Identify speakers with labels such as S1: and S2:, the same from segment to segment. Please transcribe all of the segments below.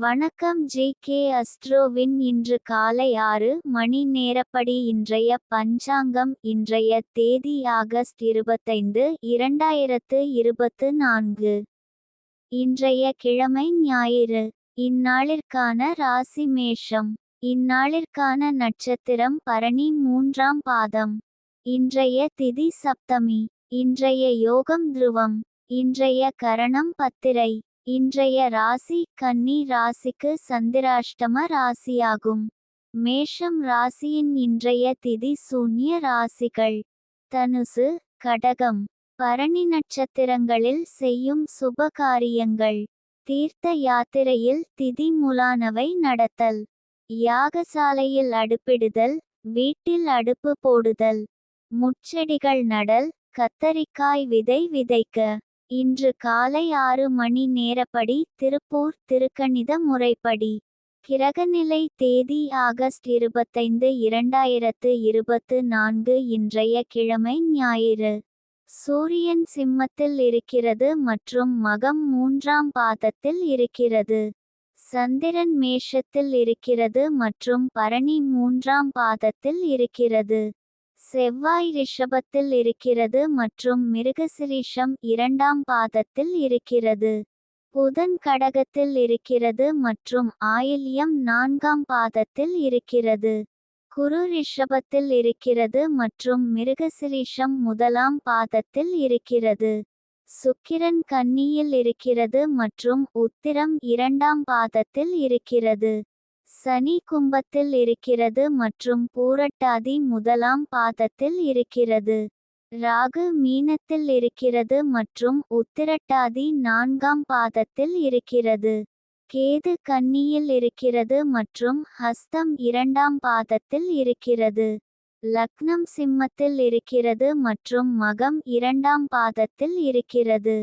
S1: வணக்கம் ஜி.கே. அஸ்ட்ரோவின் இன்று காலை 6 மணி நேரப்படி இன்றைய பஞ்சாங்கம். இன்றைய தேதி ஆகஸ்ட் 25, 2024. இன்றைய கிழமை ஞாயிறு. இந்நாளிற்கான ராசி மேஷம். இந்நாளிற்கான நட்சத்திரம் பரணி 3ஆம் பாதம். இன்றைய திதி சப்தமி. இன்றைய யோகம் துருவம். இன்றைய கரணம் பத்திரை. இன்றைய ராசி கன்னி ராசிக்கு சந்திராஷ்டம ராசியாகும். மேஷம் ராசியின் இன்றைய திதி சூன்ய ராசிகள் தனுசு, கடகம். பரணி நட்சத்திரங்களில் செய்யும் சுப காரியங்கள். தீர்த்த யாத்திரையில் திதி முலானவை நடத்தல். யாகசாலையில் அடுப்பிடுதல், வீட்டில் அடுப்பு போடுதல். முட்செடிகள் நடல், கத்தரிக்காய் விதை விதைக்க. இன்று காலை 6 மணி நேரப்படி திருப்பூர் திருக்கணித முறைப்படி. கிரகநிலை தேதி ஆகஸ்ட் 25, 2024. இன்றைய கிழமை ஞாயிறு. சூரியன் சிம்மத்தில் இருக்கிறது மற்றும் மகம் 3ஆம் பாதத்தில் இருக்கிறது. சந்திரன் மேஷத்தில் இருக்கிறது மற்றும் பரணி 3ஆம் பாதத்தில் இருக்கிறது. செவ்வாய் ரிஷபத்தில் இருக்கிறது மற்றும் மிருகசிரீஷம் 2ஆம் பாதத்தில் இருக்கிறது. புதன் கடகத்தில் இருக்கிறது மற்றும் ஆயில்யம் 4ஆம் பாதத்தில் இருக்கிறது. குரு ரிஷபத்தில் இருக்கிறது மற்றும் மிருகசிரீஷம் 1ஆம் பாதத்தில் இருக்கிறது. சுக்கிரன் கன்னியில் இருக்கிறது மற்றும் உத்திரம் 2ஆம் பாதத்தில் இருக்கிறது. சனி கும்பத்தில் இருக்கிறது மற்றும் பூரட்டாதி 1ஆம் பாதத்தில் இருக்கிறது. ராகு மீனத்தில் இருக்கிறது மற்றும் உத்திரட்டாதி 4ஆம் பாதத்தில் இருக்கிறது. கேது கன்னியில் இருக்கிறது மற்றும் ஹஸ்தம் 2ஆம் பாதத்தில் இருக்கிறது. லக்னம் சிம்மத்தில் இருக்கிறது மற்றும் மகம் 2ஆம் பாதத்தில் இருக்கிறது.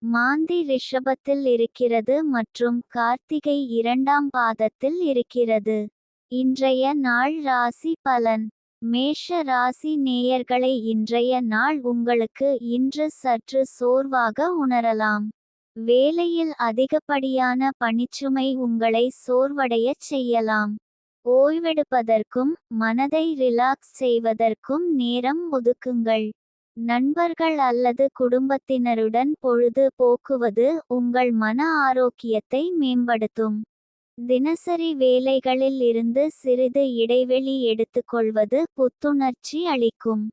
S1: மாந்தி ரிஷபத்தில் இருக்கிறது மற்றும் கார்த்திகை 2ஆம் பாதத்தில் இருக்கிறது. இன்றைய நாள் ராசி பலன். மேஷ ராசி நேயர்களை, இன்றைய நாள் உங்களுக்கு இன்று சற்று சோர்வாக உணரலாம். வேலையில் அதிகப்படியான பணிச்சுமை உங்களை சோர்வடையச் செய்யலாம். ஓய்வெடுப்பதற்கும் மனதை ரிலாக்ஸ் செய்வதற்கும் நேரம் ஒதுக்குங்கள். நண்பர்கள் அல்லது குடும்பத்தினருடன் பொழுது போக்குவது உங்கள் மன ஆரோக்கியத்தை மேம்படுத்தும். தினசரி வேலைகளில் இருந்து சிறிது இடைவெளி எடுத்துக்கொள்வது புத்துணர்ச்சி அளிக்கும்.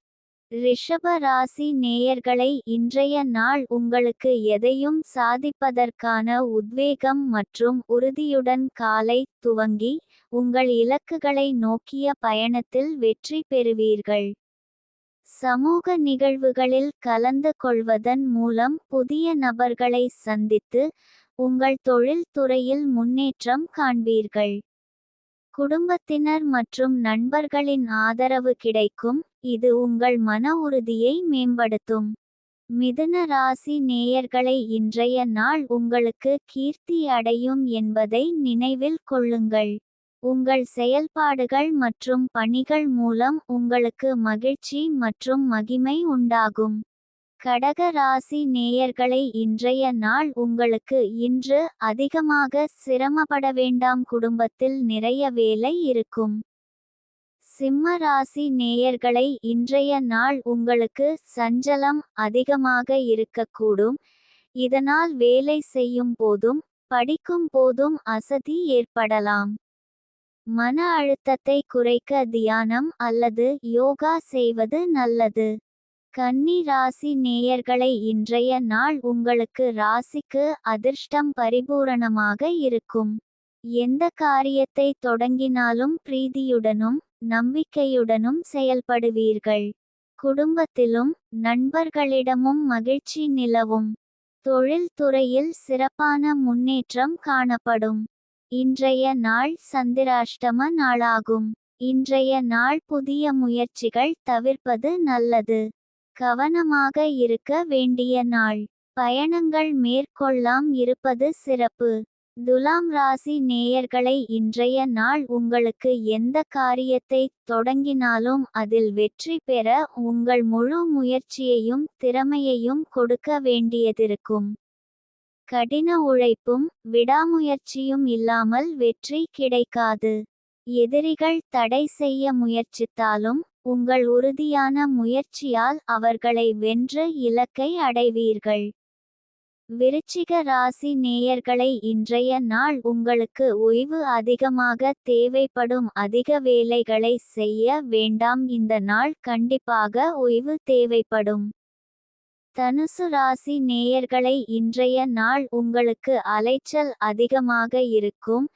S1: ரிஷப ராசி நேயர்களை, இன்றைய நாள் உங்களுக்கு எதையும் சாதிப்பதற்கான உத்வேகம் மற்றும் உறுதியுடன் காலை துவங்கி உங்கள் இலக்குகளை நோக்கிய பயணத்தில் வெற்றி பெறுவீர்கள். சமூக நிகழ்வுகளில் கலந்து கொள்வதன் மூலம் புதிய நபர்களை சந்தித்து உங்கள் தொழில் துறையில் முன்னேற்றம் காண்பீர்கள். குடும்பத்தினர் மற்றும் நண்பர்களின் ஆதரவு கிடைக்கும், இது உங்கள் மன உறுதியை மேம்படுத்தும். மிதுன ராசி நேயர்களை, இன்றைய நாள் உங்களுக்கு கீர்த்தி அடையும் என்பதை நினைவில் கொள்ளுங்கள். உங்கள் செயல்பாடுகள் மற்றும் பணிகள் மூலம் உங்களுக்கு மகிழ்ச்சி மற்றும் மகிமை உண்டாகும். கடக ராசி நேயர்களை, இன்றைய நாள் உங்களுக்கு இன்று அதிகமாக சிரமப்பட வேண்டாம். குடும்பத்தில் நிறைய வேலை இருக்கும். சிம்ம ராசி நேயர்களை, இன்றைய நாள் உங்களுக்கு சஞ்சலம் அதிகமாக இருக்கக்கூடும். இதனால் வேலை செய்யும் போதும் படிக்கும் போதும் அசதி ஏற்படலாம். மன அழுத்தத்தை குறைக்க தியானம் அல்லது யோகா செய்வது நல்லது. கன்னி ராசி நேயர்களை, இன்றைய நாள் உங்களுக்கு ராசிக்கு அதிர்ஷ்டம் பரிபூரணமாக இருக்கும். எந்த காரியத்தை தொடங்கினாலும் பிரீதியுடனும் நம்பிக்கையுடனும் செயல்படுவீர்கள். குடும்பத்திலும் நண்பர்களிடமும் மகிழ்ச்சி நிலவும். தொழில் துறையில் சிறப்பான முன்னேற்றம் காணப்படும். இன்றைய நாள் சந்திராஷ்டம நாளாகும். இன்றைய நாள் புதிய முயற்சிகள் தவிர்ப்பது நல்லது. கவனமாக இருக்க வேண்டிய நாள். பயணங்கள் மேற்கொள்ளாம் இருப்பது சிறப்பு. துலாம் ராசி நேயர்களை, இன்றைய நாள் உங்களுக்கு எந்த காரியத்தை தொடங்கினாலும் அதில் வெற்றி பெற உங்கள் முழு முயற்சியையும் திறமையையும் கொடுக்க வேண்டியதிருக்கும். கடின உழைப்பும் விடாமுயற்சியும் இல்லாமல் வெற்றி கிடைக்காது. எதிரிகள் தடை செய்ய முயற்சித்தாலும் உங்கள் உறுதியான முயற்சியால் அவர்களை வென்று இலக்கை அடைவீர்கள். விருச்சிக ராசி நேயர்களை, இன்றைய நாள் உங்களுக்கு ஓய்வு அதிகமாக தேவைப்படும். அதிக வேலைகளை செய்ய வேண்டாம். இந்த நாள் கண்டிப்பாக ஓய்வு தேவைப்படும். தனுசு ராசி நேயர்களை, இன்றைய நாள் உங்களுக்கு அலைச்சல் அதிகமாக இருக்கும்.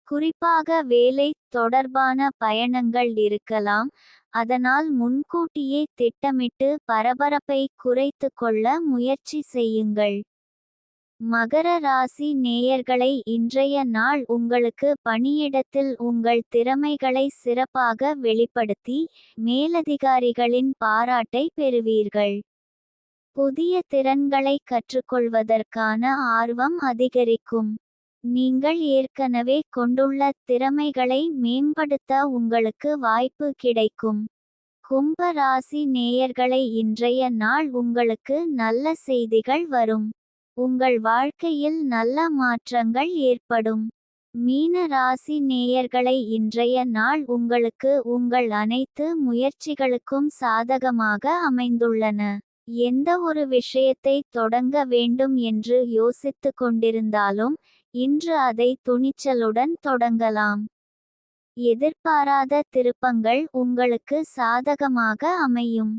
S1: குறிப்பாக வேலை தொடர்பான பயணங்கள் இருக்கலாம். அதனால் முன்கூட்டியே திட்டமிட்டு பரபரப்பை குறைத்து கொள்ள முயற்சி செய்யுங்கள். மகர ராசி நேயர்களை, இன்றைய நாள் உங்களுக்கு பணியிடத்தில் உங்கள் திறமைகளை சிறப்பாக வெளிப்படுத்தி மேலதிகாரிகளின் பாராட்டை பெறுவீர்கள். புதிய திறன்களை கற்றுக்கொள்வதற்கான ஆர்வம் அதிகரிக்கும். நீங்கள் ஏற்கனவே கொண்டுள்ள திறமைகளை மேம்படுத்த உங்களுக்கு வாய்ப்பு கிடைக்கும். கும்ப ராசி நேயர்களை, இன்றைய நாள் உங்களுக்கு நல்ல செய்திகள் வரும். உங்கள் வாழ்க்கையில் நல்ல மாற்றங்கள் ஏற்படும். மீன ராசி நேயர்களை, இன்றைய நாள் உங்களுக்கு உங்கள் அனைத்து முயற்சிகளுக்கும் சாதகமாக அமைந்துள்ளன. எந்த ஒரு விஷயத்தை தொடங்க வேண்டும் என்று யோசித்துக் கொண்டிருந்தாலும் இன்று அதை துணிச்சலுடன் தொடங்கலாம். எதிர்பாராத திருப்பங்கள் உங்களுக்கு சாதகமாக அமையும்.